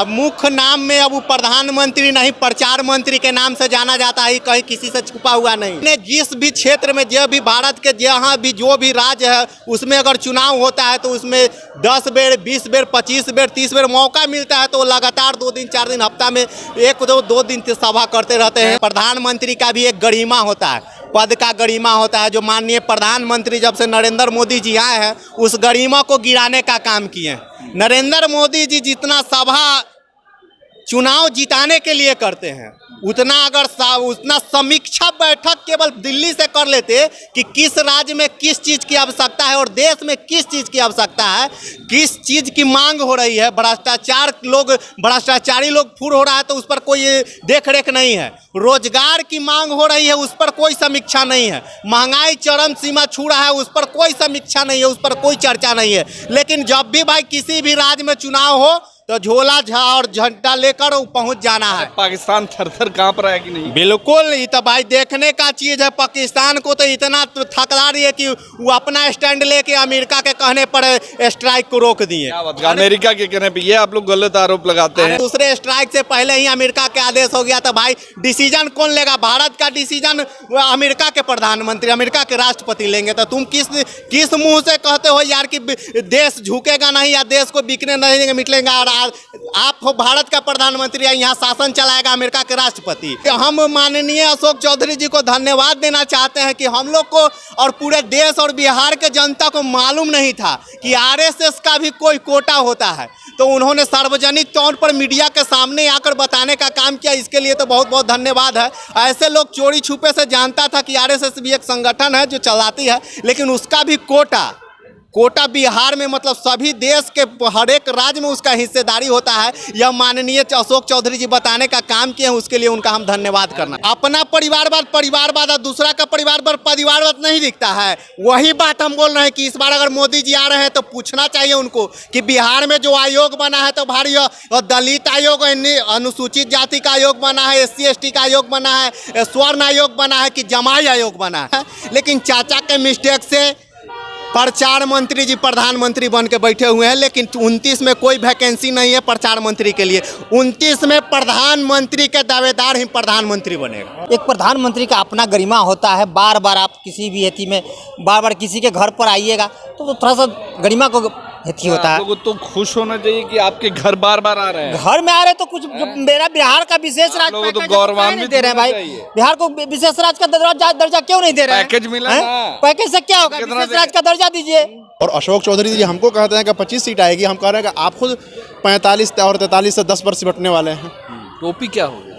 अब मुख्य नाम में अब वो प्रधानमंत्री नहीं प्रचार मंत्री के नाम से जाना जाता है, कहीं किसी से छुपा हुआ नहीं। जिस भी क्षेत्र में जो भी भारत के जहाँ भी जो भी राज्य है उसमें अगर चुनाव होता है तो उसमें 10 बेर 20 बेर 25 बेर 30 बेर मौका मिलता है, तो वो लगातार 2 दिन 4 दिन हफ्ता में 1-2 दिन सभा करते रहते हैं। प्रधानमंत्री का भी एक गरिमा होता है, पद का गरिमा होता है, जो माननीय प्रधानमंत्री जब से नरेंद्र मोदी जी आए हैं उस गरिमा को गिराने का काम किए। नरेंद्र मोदी जी जितना सभा चुनाव जिताने के लिए करते हैं उतना समीक्षा बैठक केवल दिल्ली से कर लेते कि किस राज्य में किस चीज़ की आवश्यकता है और देश में किस चीज़ की आवश्यकता है, किस चीज़ की मांग हो रही है। भ्रष्टाचारी लोग फुर हो रहा है तो उस पर कोई देख रेख नहीं है। रोजगार की मांग हो रही है उस पर कोई समीक्षा नहीं है। महंगाई चरम सीमा छू रहा है उस पर कोई समीक्षा नहीं है, उस पर कोई चर्चा नहीं है। लेकिन जब भी भाई किसी भी राज्य में चुनाव हो तो झोला और झंडा लेकर पहुंच जाना है। पाकिस्तान थर-थर कांप रहा है कि नहीं? बिल्कुल, ये तो भाई देखने का चीज है। पाकिस्तान को तो इतना थकला रही है कि वो अपना स्टैंड लेके अमेरिका के कहने पर स्ट्राइक को रोक दिए। अमेरिका के कहने पे ये आप लोग गलत आरोप लगाते हैं। दूसरे स्ट्राइक से पहले ही अमेरिका के आदेश हो गया था। भाई डिसीजन कौन लेगा? भारत का डिसीजन अमेरिका के प्रधानमंत्री अमेरिका के राष्ट्रपति लेंगे। तो तुम किस मुंह से कहते हो यार कि देश झुकेगा नहीं या देश को बिकने नहीं देंगे मिटलेंगे? आप हो भारत का प्रधानमंत्री, यहाँ शासन चलाएगा अमेरिका के राष्ट्रपति। हम माननीय अशोक चौधरी जी को धन्यवाद देना चाहते हैं कि हम लोग को और पूरे देश और बिहार के जनता को मालूम नहीं था कि आरएसएस का भी कोई कोटा होता है। तो उन्होंने सार्वजनिक तौर पर मीडिया के सामने आकर बताने का काम किया, इसके लिए तो बहुत बहुत धन्यवाद है। ऐसे लोग चोरी छुपे से जानता था कि आरएसएस भी एक संगठन है जो चलाती है, लेकिन उसका भी कोटा बिहार में मतलब सभी देश के हर एक राज्य में उसका हिस्सेदारी होता है। यह माननीय अशोक चौधरी जी बताने का काम किए हैं, उसके लिए उनका हम धन्यवाद करना। अपना परिवारवाद और दूसरा का परिवारवाद नहीं दिखता है। वही बात हम बोल रहे हैं कि इस बार अगर मोदी जी आ रहे हैं तो पूछना चाहिए उनको कि बिहार में जो आयोग बना है तो भारी दलित आयोग, अनुसूचित जाति का आयोग बना है, SC/ST का आयोग बना है, स्वर्ण आयोग बना है कि जमाई आयोग बना है। लेकिन चाचा के मिस्टेक से प्रचार मंत्री जी प्रधानमंत्री बन के बैठे हुए हैं, लेकिन 29 में कोई वैकेंसी नहीं है प्रचार मंत्री के लिए। 29 में प्रधानमंत्री के दावेदार ही प्रधानमंत्री बनेगा। एक प्रधानमंत्री का अपना गरिमा होता है। बार बार आप किसी भी हेती में बार किसी के घर पर आइएगा तो थोड़ा सा गरिमा को हेती होता है। लोगों तो खुश होना चाहिए कि आपके घर बार आ रहे हैं। घर में आ रहे तो कुछ मेरा बिहार का विशेष राज्य तो गौरवान्वित दे रहे हैं भाई। बिहार को विशेष राज्य का दर्जा क्यों नहीं दे रहे हैं? पैकेज मिला ना। पैकेज से क्या होगा? विशेष राज्य का दर्जा दीजिए। और अशोक चौधरी जी हमको कहते हैं कि 25 सीट आएगी, हम कह रहे हैं कि आप खुद 45 और 43 से 10 पर सिमटने वाले हैं। टोपी क्या होगा?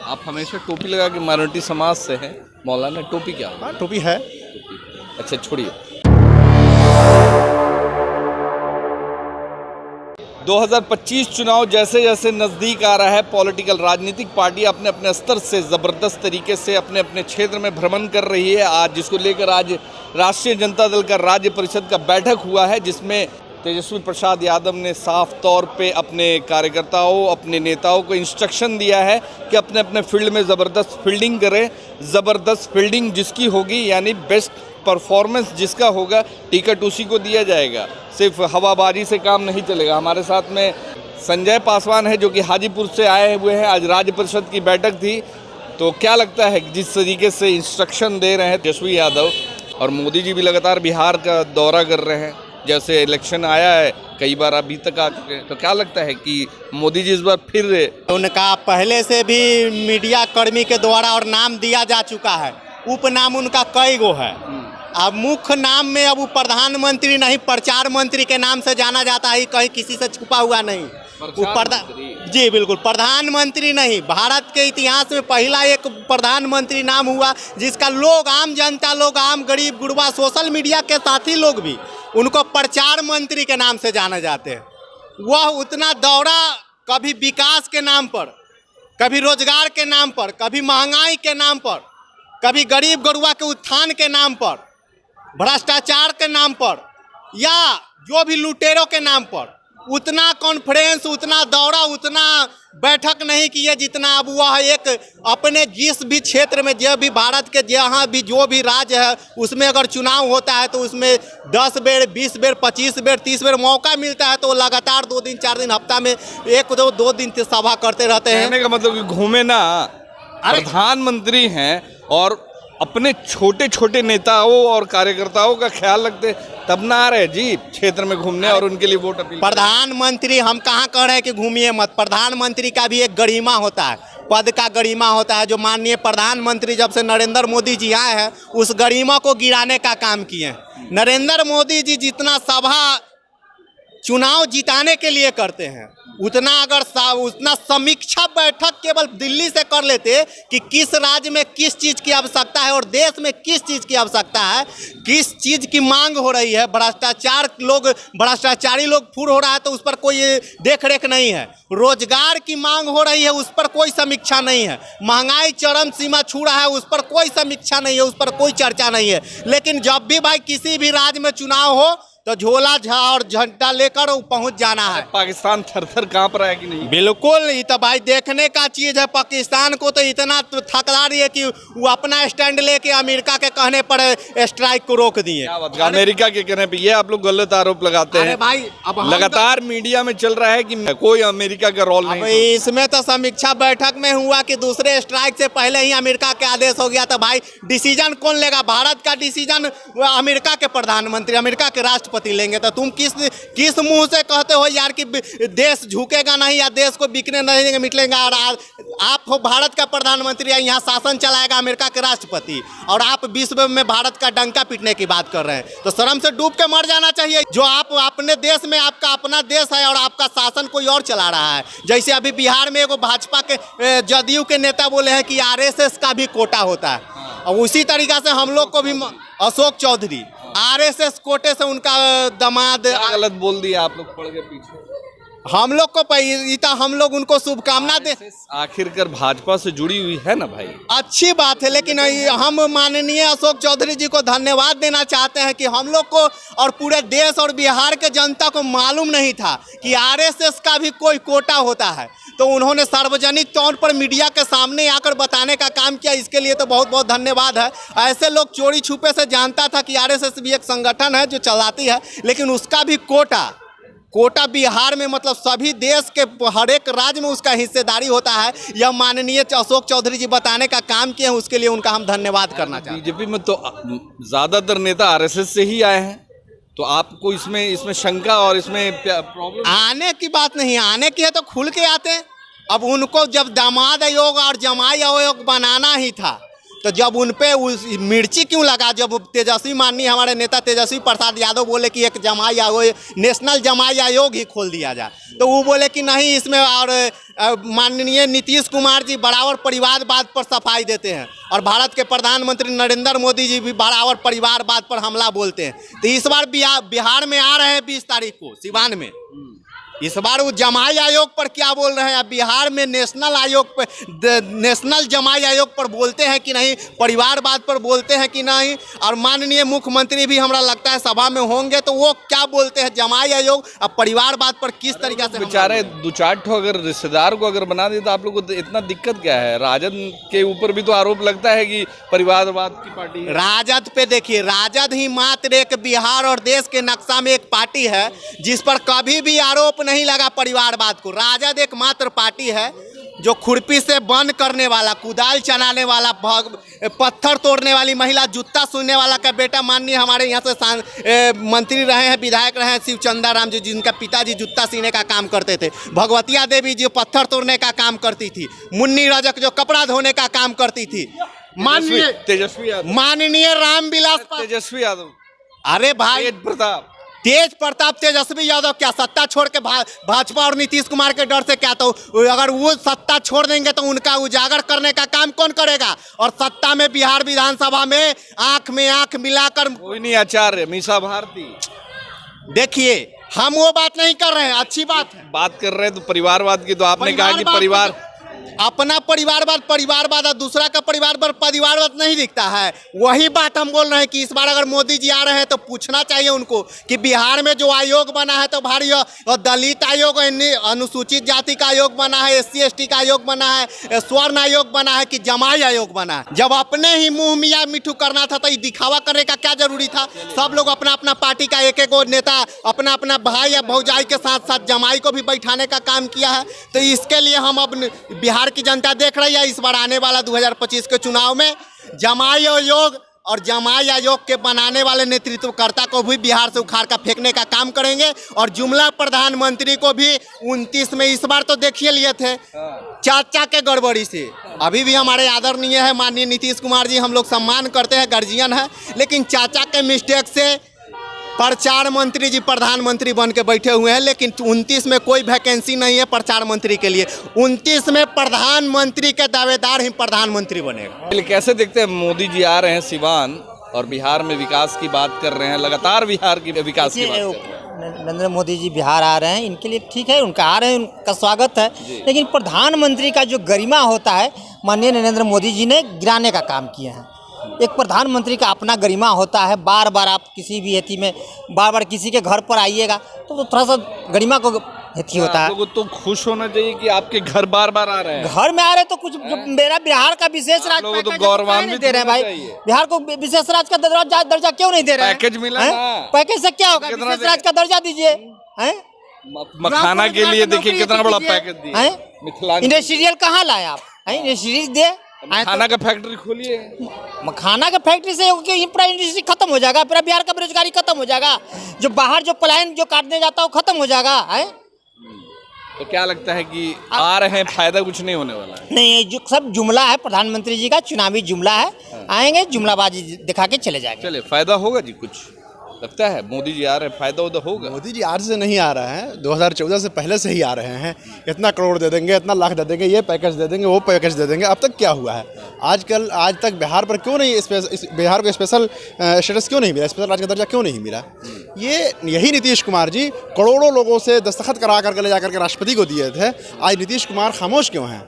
आप हमेशा टोपी लगा के माइनॉरिटी समाज से हैं मौलाना, टोपी क्या होगा? टोपी है। अच्छा छोड़िए। 2025 चुनाव जैसे जैसे नज़दीक आ रहा है, पॉलिटिकल राजनीतिक पार्टी अपने अपने स्तर से ज़बरदस्त तरीके से अपने अपने क्षेत्र में भ्रमण कर रही है। आज जिसको लेकर आज राष्ट्रीय जनता दल का राज्य परिषद का बैठक हुआ है, जिसमें तेजस्वी प्रसाद यादव ने साफ तौर पे अपने कार्यकर्ताओं अपने नेताओं को इंस्ट्रक्शन दिया है कि अपने अपने फील्ड में ज़बरदस्त फील्डिंग करें। ज़बरदस्त फील्डिंग जिसकी होगी यानी बेस्ट परफॉर्मेंस जिसका होगा टिकट उसी को दिया जाएगा। सिर्फ हवाबाजी से काम नहीं चलेगा। हमारे साथ में संजय पासवान है जो कि हाजीपुर से आए हुए हैं। आज राज्य परिषद की बैठक थी, तो क्या लगता है जिस तरीके से इंस्ट्रक्शन दे रहे हैं तेजस्वी यादव और मोदी जी भी लगातार बिहार का दौरा कर रहे हैं, जैसे इलेक्शन आया है कई बार अभी तक आ चुके हैं, तो क्या लगता है कि मोदी जी इस बार फिर? उनका पहले से भी मीडिया कर्मी के द्वारा और नाम दिया जा चुका है, उपनाम उनका कई गो है। अब मुख्य नाम में अब वो प्रधानमंत्री नहीं प्रचार मंत्री के नाम से जाना जाता है, कहीं किसी से छुपा हुआ नहीं। जी बिल्कुल, प्रधानमंत्री नहीं। भारत के इतिहास में पहला एक प्रधानमंत्री नाम हुआ जिसका लोग आम जनता लोग आम गरीब गुरबा सोशल मीडिया के साथी लोग भी उनको प्रचार मंत्री के नाम से जाने जाते हैं। वह उतना दौरा कभी विकास के नाम पर, कभी रोजगार के नाम पर, कभी महंगाई के नाम पर, कभी गरीब गुरबा के उत्थान के नाम पर, भ्रष्टाचार के नाम पर या जो भी लुटेरों के नाम पर उतना कॉन्फ्रेंस, उतना दौरा, उतना बैठक नहीं किए जितना अब वह एक अपने जिस भी क्षेत्र में, जो भी भारत के जहाँ भी जो भी राज्य है उसमें अगर चुनाव होता है तो उसमें 10 बेर, 20 बेर, 25 बेर, 30 बेर मौका मिलता है, तो लगातार 2 दिन 4 दिन हफ्ता में 1-2 दिन सभा करते रहते हैं। कहने का मतलब कि घूमे ना, प्रधानमंत्री हैं और अपने छोटे छोटे नेताओं और कार्यकर्ताओं का ख्याल रखते, तब ना आ रहे जी क्षेत्र में घूमने और उनके लिए वोट अपील। प्रधानमंत्री हम कहाँ कह रहे हैं कि घूमिए मत, प्रधानमंत्री का भी एक गरिमा होता है, पद का गरिमा होता है, जो माननीय प्रधानमंत्री जब से नरेंद्र मोदी जी आए हैं उस गरिमा को गिराने का काम किए हैं। नरेंद्र मोदी जी जितना सभा चुनाव जिताने के लिए करते हैं उतना उतना समीक्षा बैठक केवल दिल्ली से कर लेते कि किस राज्य में किस चीज़ की आवश्यकता है और देश में किस चीज़ की आवश्यकता है, किस चीज़ की मांग हो रही है, भ्रष्टाचारी लोग फूर हो रहा है तो उस पर कोई देख रेख नहीं है, रोजगार की मांग हो रही है उस पर कोई समीक्षा नहीं है, महंगाई चरम सीमा छू रहा है उस पर कोई समीक्षा नहीं है, उस पर कोई चर्चा नहीं है। लेकिन जब भी भाई किसी भी राज्य में चुनाव हो तो झोला और झंडा लेकर पहुंच जाना है। पाकिस्तान थर-थर कांप रहा है कि नहीं? बिल्कुल, ये तो भाई देखने का चीज़ है। पाकिस्तान को तो इतना थकला रही है कि वो अपना स्टैंड लेके अमेरिका के कहने पर स्ट्राइक को रोक दिए। अमेरिका के कहने पे ये आप लोग गलत आरोप लगाते हैं भाई। अब लगातार मीडिया में चल रहा है कि कोई अमेरिका का रोल नहीं। इसमें तो समीक्षा बैठक में हुआ कि दूसरे स्ट्राइक से पहले ही अमेरिका के आदेश हो गया, तो भाई डिसीजन कौन लेगा? भारत का डिसीजन अमेरिका के प्रधानमंत्री, अमेरिका के राष्ट्रपति लेंगे। तो तुम किस मुंह से कहते हो यार कि देश झुकेगा नहीं या देश को बिकने नहीं देंगे, मिटलेंगे? और आप हो भारत का प्रधानमंत्री, यहाँ शासन चलाएगा अमेरिका के राष्ट्रपति, और आप विश्व में भारत का डंका पीटने की बात कर रहे हैं। तो शर्म से डूब के मर जाना चाहिए। जो आप अपने देश में, आपका अपना देश है और आपका शासन कोई और चला रहा है। जैसे अभी बिहार में एगो भाजपा के जदयू के नेता बोले हैं कि RSS का भी कोटा होता है, और उसी तरीका से हम लोग को भी अशोक चौधरी RSS कोटे से उनका दामाद गलत बोल दिया आप लोग पढ़ के पीछे। हम लोग को हम लोग उनको शुभकामना दे। आखिरकार भाजपा से जुड़ी हुई है ना भाई, अच्छी बात है, लेकिन हम माननीय अशोक चौधरी जी को धन्यवाद देना चाहते हैं कि हम लोग को और पूरे देश और बिहार के जनता को मालूम नहीं था कि RSS का भी कोई कोटा होता है। तो उन्होंने सार्वजनिक तौर पर मीडिया के सामने आकर बताने का काम किया, इसके लिए तो बहुत बहुत धन्यवाद है। ऐसे लोग चोरी छुपे से जानता था कि RSS भी एक संगठन है जो चलाती है, लेकिन उसका भी कोटा बिहार में, मतलब सभी देश के हर एक राज्य में उसका हिस्सेदारी होता है। यह माननीय अशोक चौधरी जी बताने का काम किए हैं, उसके लिए उनका हम धन्यवाद करना चाहते हैं। बीजेपी में तो ज़्यादातर नेता RSS से ही आए हैं, तो आपको इसमें शंका और इसमें प्रॉब्लम? आने की बात नहीं, आने की है तो खुल के आते हैं। अब उनको जब दामाद आयोग और जमाई आयोग बनाना ही था तो जब उन पे मिर्ची क्यों लगा? जब तेजस्वी माननीय हमारे नेता तेजस्वी प्रसाद यादव बोले कि एक जमाई आयोग, नेशनल जमाई आयोग ही खोल दिया जाए, तो वो बोले कि नहीं इसमें, और माननीय नीतीश कुमार जी बराबर परिवारवाद पर सफाई देते हैं और भारत के प्रधानमंत्री नरेंद्र मोदी जी भी बराबर परिवारवाद पर हमला बोलते हैं। तो इस बार बिहार में आ रहे हैं 20 तारीख को सिवान में, इस बार वो जमाई आयोग पर क्या बोल रहे हैं? बिहार में नेशनल आयोग पर, नेशनल जमाई आयोग पर बोलते हैं कि नहीं, परिवारवाद पर बोलते हैं कि नहीं? और माननीय मुख्यमंत्री भी हमरा लगता है सभा में होंगे, तो वो क्या बोलते हैं जमाई आयोग और परिवारवाद पर किस तरीके से? बेचारे 2-4 ठो अगर रिश्तेदार को अगर बना दे तो आप लोग को इतना दिक्कत क्या है? राजद के ऊपर भी तो आरोप लगता है कि परिवारवाद की पार्टी है। राजद पे देखिए, राजद ही मात्र एक बिहार और देश के नक्शा में एक पार्टी है जिस पर कभी भी आरोप नहीं लगा परिवारवाद को। राजद एकमात्र पार्टी है जो खुरपी से बंद करने वाला, कुदाल चलाने वाला, पत्थर तोड़ने वाली महिला, जूता सुनने वाला का बेटा माननीय हमारे यहाँ से मंत्री रहे हैं, विधायक रहे हैं शिवचंदा राम जी, जिनका पिताजी जूता सीने का काम करते थे। भगवतिया देवी जी पत्थर तोड़ने का काम करती थी। मुन्नी रजक जो कपड़ा धोने का काम करती थी। माननीय रामविलास तेजस्वी यादव, अरे भाई तेज प्रताप तेजस्वी यादव क्या सत्ता छोड़ के भाजपा और नीतीश कुमार के डर से क्या? तो अगर वो सत्ता छोड़ देंगे तो उनका उजागर करने का काम कौन करेगा? और सत्ता में बिहार विधानसभा में आंख मिलाकर कोई नहीं, आचार्य मीसा भारती। देखिए हम वो बात नहीं कर रहे हैं, अच्छी बात है, बात कर रहे हैं तो परिवारवाद की। तो आपने कहा कि अपना परिवारवाद और दूसरा का परिवारवाद नहीं दिखता है। वही बात हम बोल रहे हैं कि इस बार अगर मोदी जी आ रहे हैं तो पूछना चाहिए उनको कि बिहार में जो आयोग बना है तो भारी और दलित आयोग, अनुसूचित जाति का आयोग बना है, SC ST का आयोग बना है, स्वर्ण आयोग बना है कि जमाई आयोग बना है। जब अपने ही मुंह मियाँ मिठू करना था तो ये दिखावा करने का क्या जरूरी था। सब लोग अपना अपना पार्टी का एक नेता अपना अपना भाई या भौजाई के साथ साथ जमाई को भी बैठाने का काम किया है। तो इसके लिए हम अब बिहार की जनता देख रही है, इस बार आने वाला 2025 के चुनाव में जमाई आयोग और जमाई आयोग के बनाने वाले नेतृत्वकर्ता को भी बिहार से उखाड़ कर फेंकने का काम करेंगे। और जुमला प्रधानमंत्री को भी 29 में इस बार तो देखिए लिए थे चाचा के गड़बड़ी से। अभी भी हमारे आदरणीय है माननीय नीतीश कुमार जी, हम लोग सम्मान करते हैं, गार्जियन है, लेकिन चाचा के मिस्टेक से प्रचार मंत्री जी प्रधानमंत्री बन के बैठे हुए हैं। लेकिन 29 में कोई वैकेंसी नहीं है प्रचार मंत्री के लिए। 29 में प्रधानमंत्री के दावेदार ही प्रधानमंत्री बनेगा। कैसे देखते हैं मोदी जी आ रहे हैं सिवान और बिहार में विकास की बात कर रहे हैं, लगातार बिहार की विकास की बात कर रहे हैं। नरेंद्र मोदी जी बिहार आ रहे हैं, इनके लिए ठीक है, उनका आ रहे हैं, उनका स्वागत है। लेकिन प्रधानमंत्री का जो गरिमा होता है माननीय नरेंद्र मोदी जी ने गिराने का काम किया है। एक प्रधानमंत्री का अपना गरिमा होता है। बार बार आप किसी भी हेती में बार बार किसी के घर पर आइएगा तो थोड़ा सा गरिमा को हेती होता है। लोगों को तो खुश होना चाहिए कि आपके घर बार बार आ रहे हैं। घर में आ रहे तो कुछ जो मेरा बिहार का विशेष राज लोगों तो गौरवान्वित दे रहे हैं भाई। बिहार को विशेष राज का दर्जा क्यों नहीं दे रहे हैं? पैकेज मिला ना। पैकेज से क्या होगा? विशेष राज का दर्जा दीजिए। मखाना के लिए देखिए कितना बड़ा पैकेज दिया। इंडस्ट्रियल कहाँ लाए आप? इंडस्ट्रियल दे, मखाना का फैक्ट्री खोलिए। मखाना का फैक्ट्री से पूरा इंडस्ट्री खत्म हो जाएगा, पूरा बिहार का बेरोजगारी खत्म हो जाएगा, जो बाहर जो पलायन जो काटने जाता है वो खत्म हो जाएगा। तो क्या लगता है कि आ रहे हैं, फायदा कुछ नहीं होने वाला है? नहीं, जो सब जुमला है प्रधानमंत्री जी का, चुनावी जुमला है। आएंगे जुमलाबाजी दिखा के चले जाएंगे। चले, फायदा होगा जी? कुछ लगता है मोदी जी आ रहे हैं, फायदा उधर होगा? मोदी जी आज से नहीं आ रहे हैं, 2014 से पहले से ही आ रहे हैं। इतना करोड़ दे देंगे, इतना लाख दे देंगे, ये पैकेज दे देंगे, वो पैकेज दे देंगे। अब तक क्या हुआ है? आज तक बिहार पर क्यों नहीं, बिहार को स्पेशल स्टेटस क्यों नहीं मिला, स्पेशल राज्य का दर्जा क्यों नहीं मिला? यही नीतीश कुमार जी करोड़ों लोगों से दस्तखत करा करके ले जाकर के राष्ट्रपति को दिए थे। आज नीतीश कुमार खामोश क्यों हैं?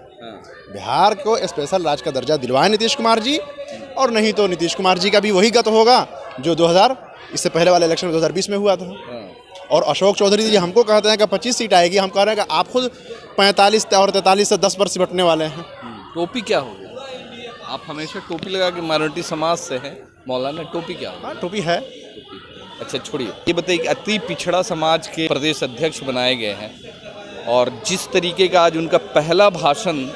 बिहार को स्पेशल राज्य का दर्जा दिलवाए नीतीश कुमार जी, और नहीं तो नीतीश कुमार जी का भी वही गत होगा जो इससे पहले वाले इलेक्शन में 2020 में हुआ था। और अशोक चौधरी जी हमको कहते हैं कि 25 सीट आएगी, हम कह रहे हैं कि आप खुद 45 और 43 से 10 पर सिमटने वाले हैं। टोपी क्या होगी? आप हमेशा टोपी लगा के माइनॉरिटी समाज से हैं मौलाना, टोपी क्या होगी? टोपी है। अच्छा छोड़िए, ये बताइए कि अति पिछड़ा समाज के प्रदेश अध्यक्ष बनाए गए हैं और जिस तरीके का आज उनका पहला भाषण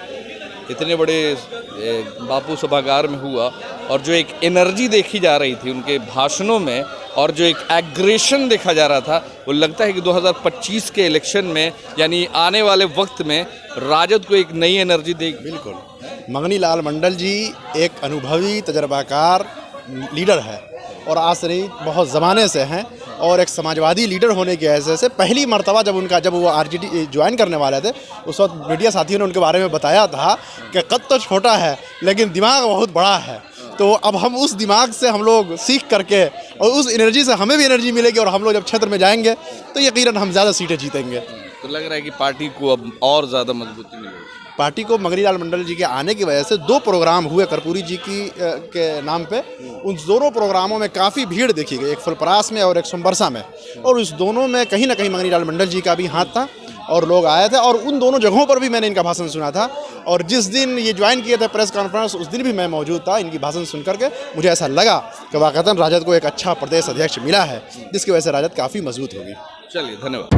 इतने बड़े बापू सभागार में हुआ, और जो एक एनर्जी देखी जा रही थी उनके भाषणों में और जो एक एग्रेशन देखा जा रहा था, वो लगता है कि 2025 के इलेक्शन में यानी आने वाले वक्त में राजद को एक नई एनर्जी देगी। बिल्कुल। मंगनी लाल मंडल जी एक अनुभवी तजर्बाकार लीडर है और आज से नहीं बहुत ज़माने से हैं, और एक समाजवादी लीडर होने की वजह से पहली मर्तबा जब वो आरजेडी ज्वाइन करने वाले थे उस वक्त मीडिया साथियों ने उनके बारे में बताया था कि कद तो छोटा है लेकिन दिमाग बहुत बड़ा है। तो अब हम उस दिमाग से हम लोग सीख करके और उस एनर्जी से हमें भी एनर्जी मिलेगी, और हम लोग जब क्षेत्र में जाएंगे तो यकीनन हम ज़्यादा सीटें जीतेंगे। तो लग रहा है कि पार्टी को अब और ज़्यादा मजबूती मिलेगी। पार्टी को मंगनी लाल मंडल जी के आने की वजह से 2 प्रोग्राम हुए कर्पूरी जी के नाम पे। उन दोनों प्रोग्रामों में काफ़ी भीड़ देखी गई, एक फुलपरास में और एक सोमबरसा में, और उस दोनों में कहीं ना कहीं मंगनी लाल मंडल जी का भी हाथ था और लोग आए थे, और उन दोनों जगहों पर भी मैंने इनका भाषण सुना था। और जिस दिन ये ज्वाइन किए थे प्रेस कॉन्फ्रेंस, उस दिन भी मैं मौजूद था। इनकी भाषण सुन करके मुझे ऐसा लगा कि वाकई राजद को एक अच्छा प्रदेश अध्यक्ष मिला है, जिसकी वजह से राजद काफ़ी मजबूत होगी। चलिए, धन्यवाद।